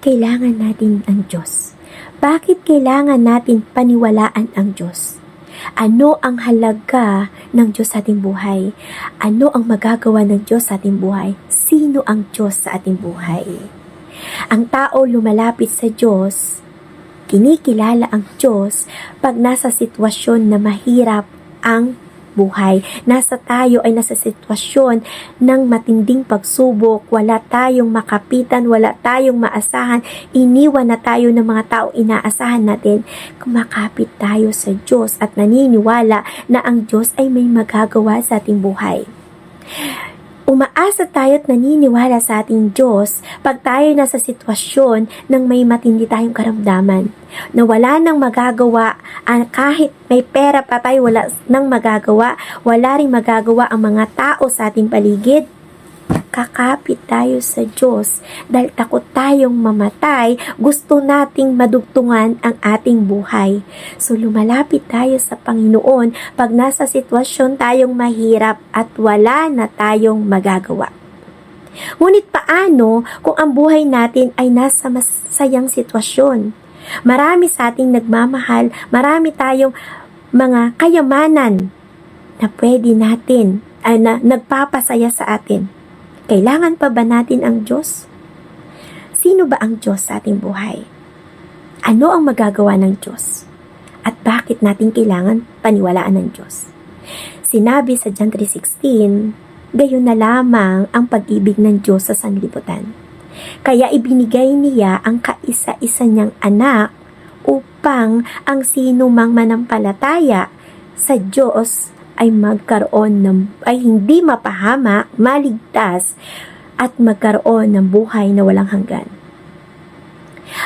kailangan natin ang Diyos? Bakit kailangan natin paniwalaan ang Diyos? Ano ang halaga ng Diyos sa ating buhay? Ano ang magagawa ng Diyos sa ating buhay? Sino ang Diyos sa ating buhay? Ang tao lumalapit sa Diyos, kinikilala ang Diyos pag nasa sitwasyon na mahirap ang buhay. Nasa sitwasyon ng matinding pagsubok, wala tayong makapitan, wala tayong maasahan, iniwan na tayo ng mga tao inaasahan natin. Kumakapit tayo sa Diyos at naniniwala na ang Diyos ay may magagawa sa ating buhay. Umaasa tayo at naniniwala sa ating Diyos pag tayo nasa sitwasyon ng may matindi tayong karamdaman, na wala nang magagawa, kahit may pera pa tayo, wala nang magagawa, wala ring magagawa ang mga tao sa ating paligid. Kakapit tayo sa Diyos dahil takot tayong mamatay, gusto nating madugtungan ang ating buhay. So lumalapit tayo sa Panginoon pag nasa sitwasyon tayong mahirap at wala na tayong magagawa. Ngunit paano kung ang buhay natin ay nasa masayang sitwasyon? Marami sa ating nagmamahal, marami tayong mga kayamanan na pwede natin, na nagpapasaya sa atin. Kailangan pa ba natin ang Diyos? Sino ba ang Diyos sa ating buhay? Ano ang magagawa ng Diyos? At bakit natin kailangan paniwalaan ng Diyos? Sinabi sa John 3:16, gayon na lamang ang pag-ibig ng Diyos sa sanlibutan. Kaya ibinigay niya ang kaisa-isa niyang anak upang ang sino mang manampalataya sa Diyos ay hindi mapahamak, maligtas, at magkaroon ng buhay na walang hanggan.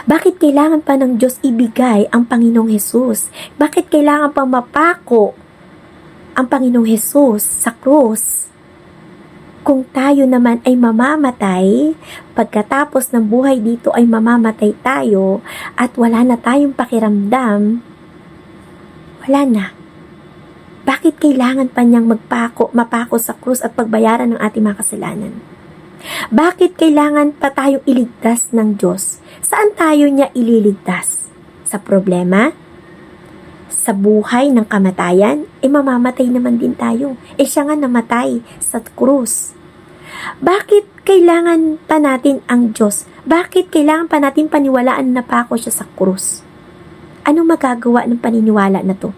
Bakit kailangan pa ng Diyos ibigay ang Panginoong Hesus? Bakit kailangan pa mapako ang Panginoong Hesus sa krus? Kung tayo naman ay mamamatay, pagkatapos ng buhay dito ay mamamatay tayo at wala na tayong pakiramdam, wala na. Bakit kailangan pa niyang mapako sa krus at pagbayaran ng ating mga kasalanan? Bakit kailangan pa tayong iligtas ng Diyos? Saan tayo niya ililigtas? Sa problema? Sa buhay ng kamatayan? Mamamatay naman din tayo. Siya nga namatay sa krus. Bakit kailangan pa natin ang Diyos? Bakit kailangan pa natin paniwalaan na pako siya sa krus? Ano magagawa ng paniniwala na to?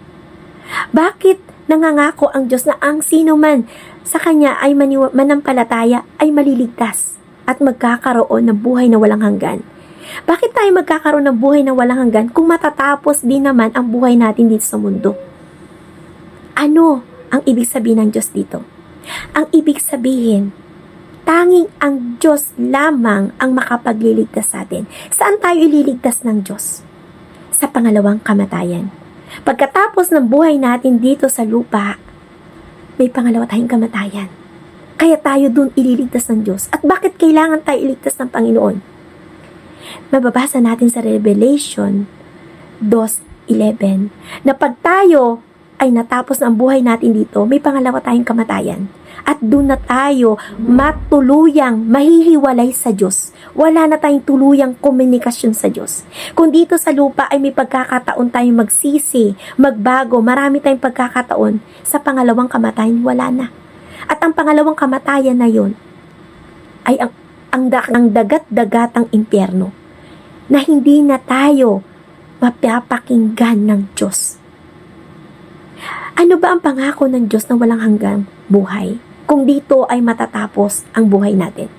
Bakit nangangako ang Diyos na ang sino man sa Kanya ay manampalataya ay maliligtas at magkakaroon ng buhay na walang hanggan? Bakit tayo magkakaroon ng buhay na walang hanggan kung matatapos din naman ang buhay natin dito sa mundo? Ano ang ibig sabihin ng Diyos dito? Ang ibig sabihin, tanging ang Diyos lamang ang makapagliligtas sa atin. Saan tayo ililigtas ng Diyos? Sa pangalawang kamatayan. Pagkatapos ng buhay natin dito sa lupa, may pangalawa tayong kamatayan. Kaya tayo dun ililigtas ng Diyos. At bakit kailangan tayo iligtas ng Panginoon? Mababasa natin sa Revelation 2:11 na pag tayo ay natapos ng buhay natin dito, may pangalawa tayong kamatayan. At doon na tayo matuluyang mahihiwalay sa Diyos. Wala na tayong tuluyang komunikasyon sa Diyos. Kung dito sa lupa ay may pagkakataon tayong magsisi, magbago, marami tayong pagkakataon, sa pangalawang kamatayan, wala na. At ang pangalawang kamatayan na yun ay ang dagat-dagatang impyerno na hindi na tayo mapapakinggan ng Diyos. Ano ba ang pangako ng Diyos na walang hanggang buhay? Kung dito ay matatapos ang buhay natin.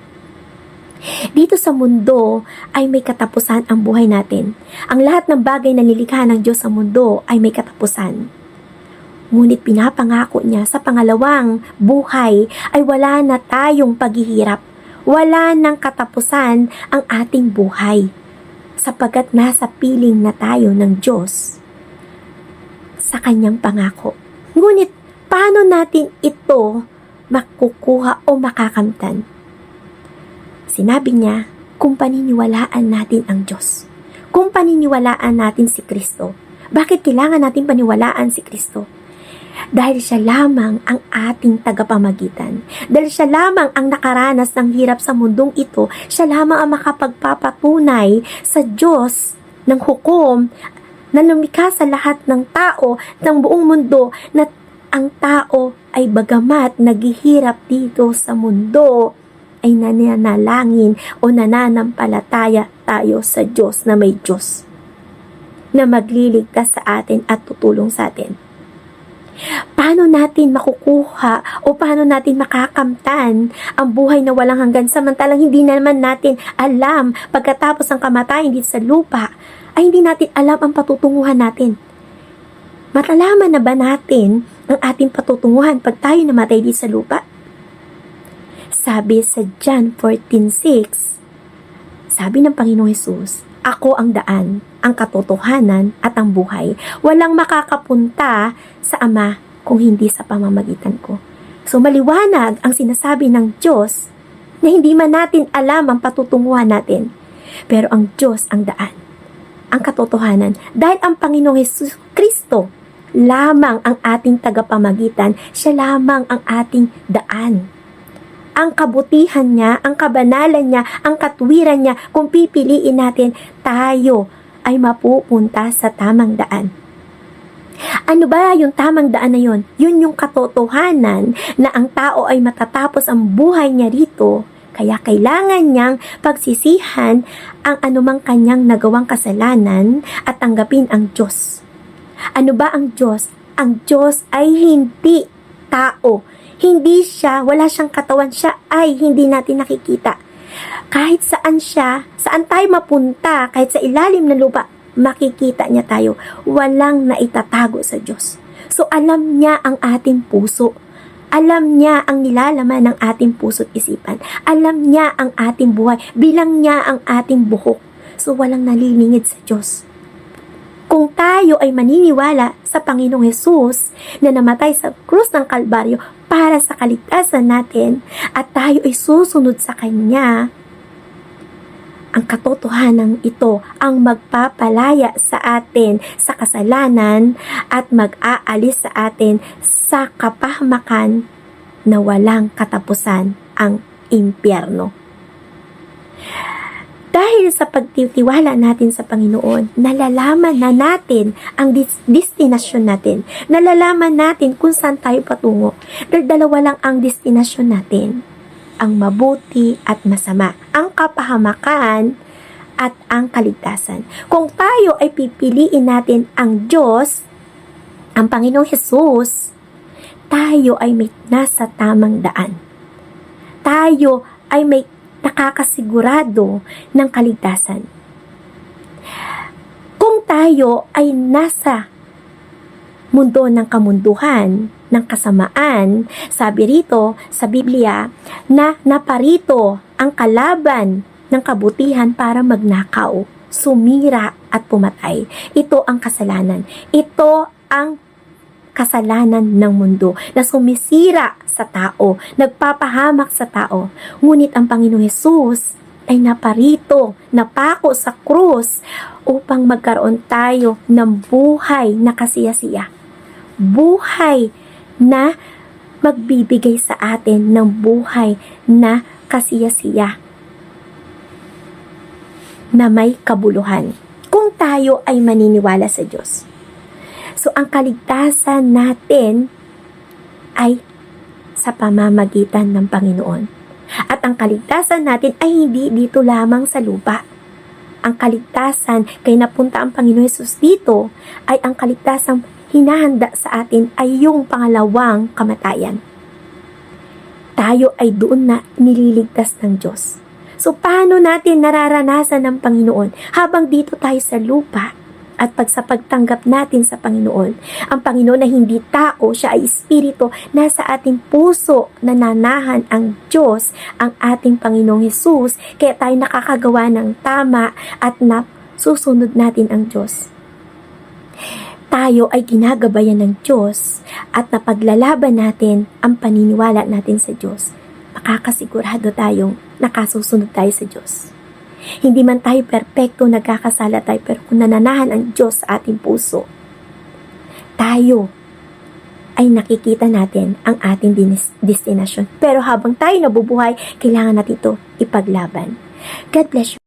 Dito sa mundo ay may katapusan ang buhay natin. Ang lahat ng bagay na nilikha ng Diyos sa mundo ay may katapusan. Ngunit pinapangako niya sa pangalawang buhay ay wala na tayong paghihirap. Wala nang katapusan ang ating buhay. Sapagkat nasa piling na tayo ng Diyos sa kanyang pangako. Ngunit paano natin ito makukuha o makakamtan? Sinabi niya, kung paniniwalaan natin ang Diyos. Kung paniniwalaan natin si Kristo. Bakit kailangan natin paniwalaan si Kristo? Dahil siya lamang ang ating tagapamagitan. Dahil siya lamang ang nakaranas ng hirap sa mundong ito, siya lamang ang makapagpapatunay sa Diyos ng hukom na lumikha sa lahat ng tao ng buong mundo na ang tao ay bagamat naghihirap dito sa mundo ay nananalangin o nananampalataya tayo sa Diyos na may Diyos na magliligtas sa atin at tutulong sa atin. Paano natin makukuha o paano natin makakamtan ang buhay na walang hanggan samantalang hindi naman natin alam pagkatapos ng kamatayan dito sa lupa ay hindi natin alam ang patutunguhan natin. Matalaman na ba natin ang ating patutunguhan pag tayo namatay dito sa lupa? Sabi sa John 14:6, sabi ng Panginoong Hesus, "Ako ang daan, ang katotohanan at ang buhay. Walang makakapunta sa Ama kung hindi sa pamamagitan ko." So maliwanag ang sinasabi ng Diyos na hindi man natin alam ang patutunguhan natin. Pero ang Diyos ang daan, ang katotohanan. Dahil ang Panginoong Hesus Kristo lamang ang ating tagapamagitan, siya lamang ang ating daan. Ang kabutihan niya, ang kabanalan niya, ang katwiran niya, kung pipiliin natin, tayo ay mapupunta sa tamang daan. Ano ba yung tamang daan na yun? Yun yung katotohanan na ang tao ay matatapos ang buhay niya rito, kaya kailangan niyang pagsisihan ang anumang kanyang nagawang kasalanan at tanggapin ang Diyos. Ano ba ang Diyos? Ang Diyos ay hindi tao. Hindi siya, wala siyang katawan, siya ay hindi natin nakikita. Kahit saan siya, saan tayo mapunta, kahit sa ilalim ng lupa, makikita niya tayo. Walang naitatago sa Diyos. So alam niya ang ating puso. Alam niya ang nilalaman ng ating puso't isipan. Alam niya ang ating buhay. Bilang niya ang ating buhok. So walang nalilingid sa Diyos. Kung tayo ay maniniwala sa Panginoong Hesus na namatay sa krus ng Kalbaryo para sa kaligtasan natin at tayo ay susunod sa Kanya, ang katotohanan ito ang magpapalaya sa atin sa kasalanan at mag-aalis sa atin sa kapahamakan na walang katapusan, ang impyerno. Dahil sa pagtitiwala natin sa Panginoon, nalalaman na natin ang destinasyon natin. Nalalaman natin kung saan tayo patungo. Dahil dalawa lang ang destinasyon natin. Ang mabuti at masama. Ang kapahamakan at ang kaligtasan. Kung tayo ay pipiliin natin ang Diyos, ang Panginoong Hesus, tayo ay may nasa tamang daan. Tayo ay may nakakasigurado ng kaligtasan. Kung tayo ay nasa mundo ng kamunduhan, ng kasamaan, sabi rito sa Biblia na naparito ang kalaban ng kabutihan para magnakaw, sumira at pumatay. Ito ang kasalanan. Ito ang kasalanan ng mundo na sumisira sa tao, nagpapahamak sa tao. Ngunit ang Panginoong Hesus ay naparito, napako sa krus upang magkaroon tayo ng buhay na kasiyasiya. Buhay na magbibigay sa atin ng buhay na kasiyasiya na may kabuluhan kung tayo ay maniniwala sa Diyos. So, ang kaligtasan natin ay sa pamamagitan ng Panginoon. At ang kaligtasan natin ay hindi dito lamang sa lupa. Ang kaligtasan, kaya napunta ang Panginoon Hesus dito, ay ang kaligtasang hinahanda sa atin ay yung pangalawang kamatayan. Tayo ay doon na nililigtas ng Diyos. So, paano natin nararanasan ng Panginoon habang dito tayo sa lupa? At sa pagtanggap natin sa Panginoon, ang Panginoon na hindi tao, siya ay Espiritu, nasa ating puso nananahan ang Diyos, ang ating Panginoong Hesus, kaya tayo nakakagawa ng tama at susunod natin ang Diyos. Tayo ay ginagabayan ng Diyos at napaglalaban natin ang paniniwala natin sa Diyos. Makakasigurado tayong nakasusunod tayo sa Diyos. Hindi man tayo perpekto, nagkakasala tayo, pero kung nananahan ang Diyos sa ating puso, tayo ay nakikita natin ang ating destinasyon. Pero habang tayo nabubuhay, kailangan natin ito ipaglaban. God bless you.